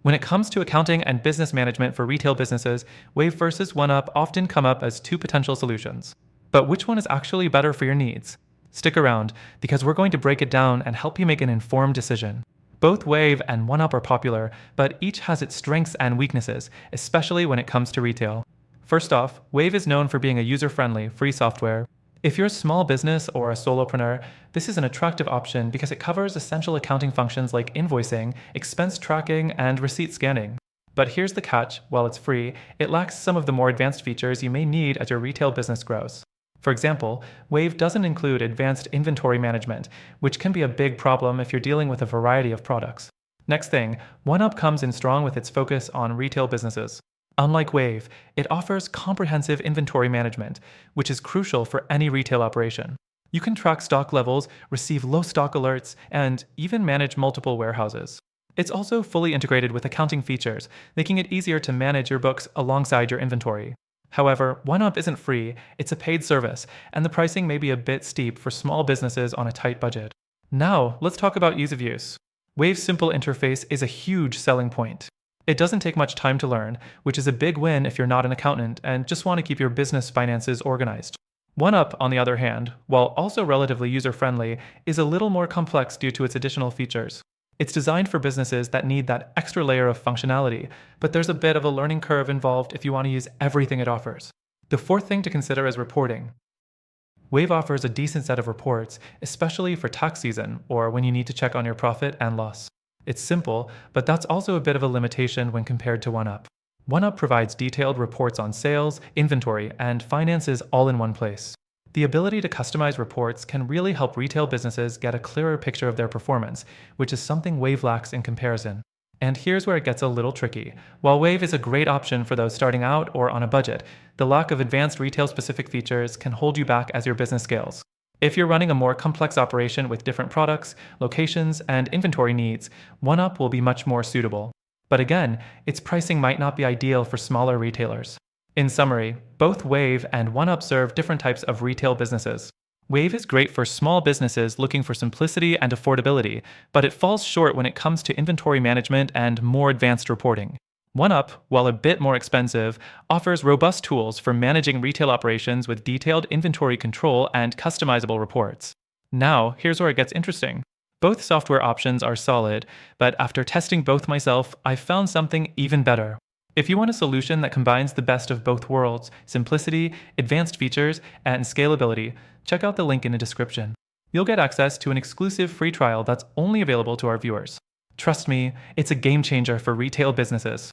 When it comes to accounting and business management for retail businesses, Wave versus OneUp often come up as two potential solutions. But which one is actually better for your needs? Stick around, because we're going to break it down and help you make an informed decision. Both Wave and OneUp are popular, but each has its strengths and weaknesses, especially when it comes to retail. First off, Wave is known for being a user-friendly, free software. If you're a small business or a solopreneur, this is an attractive option because it covers essential accounting functions like invoicing, expense tracking, and receipt scanning. But here's the catch: while it's free, it lacks some of the more advanced features you may need as your retail business grows. For example, Wave doesn't include advanced inventory management, which can be a big problem if you're dealing with a variety of products. Next thing, OneUp comes in strong with its focus on retail businesses. Unlike Wave, it offers comprehensive inventory management, which is crucial for any retail operation. You can track stock levels, receive low stock alerts, and even manage multiple warehouses. It's also fully integrated with accounting features, making it easier to manage your books alongside your inventory. However, OneUp isn't free, it's a paid service, and the pricing may be a bit steep for small businesses on a tight budget. Now, let's talk about ease of use. Wave's simple interface is a huge selling point. It doesn't take much time to learn, which is a big win if you're not an accountant and just want to keep your business finances organized. OneUp, on the other hand, while also relatively user-friendly, is a little more complex due to its additional features. It's designed for businesses that need that extra layer of functionality, but there's a bit of a learning curve involved if you want to use everything it offers. The fourth thing to consider is reporting. Wave offers a decent set of reports, especially for tax season or when you need to check on your profit and loss. It's simple, but that's also a bit of a limitation when compared to OneUp. OneUp provides detailed reports on sales, inventory, and finances all in one place. The ability to customize reports can really help retail businesses get a clearer picture of their performance, which is something Wave lacks in comparison. And here's where it gets a little tricky. While Wave is a great option for those starting out or on a budget, the lack of advanced retail-specific features can hold you back as your business scales. If you're running a more complex operation with different products, locations, and inventory needs, OneUp will be much more suitable. But again, its pricing might not be ideal for smaller retailers. In summary, both Wave and OneUp serve different types of retail businesses. Wave is great for small businesses looking for simplicity and affordability, but it falls short when it comes to inventory management and more advanced reporting. OneUp, while a bit more expensive, offers robust tools for managing retail operations with detailed inventory control and customizable reports. Now, here's where it gets interesting. Both software options are solid, but after testing both myself, I found something even better. If you want a solution that combines the best of both worlds, simplicity, advanced features, and scalability, check out the link in the description. You'll get access to an exclusive free trial that's only available to our viewers. Trust me, it's a game changer for retail businesses.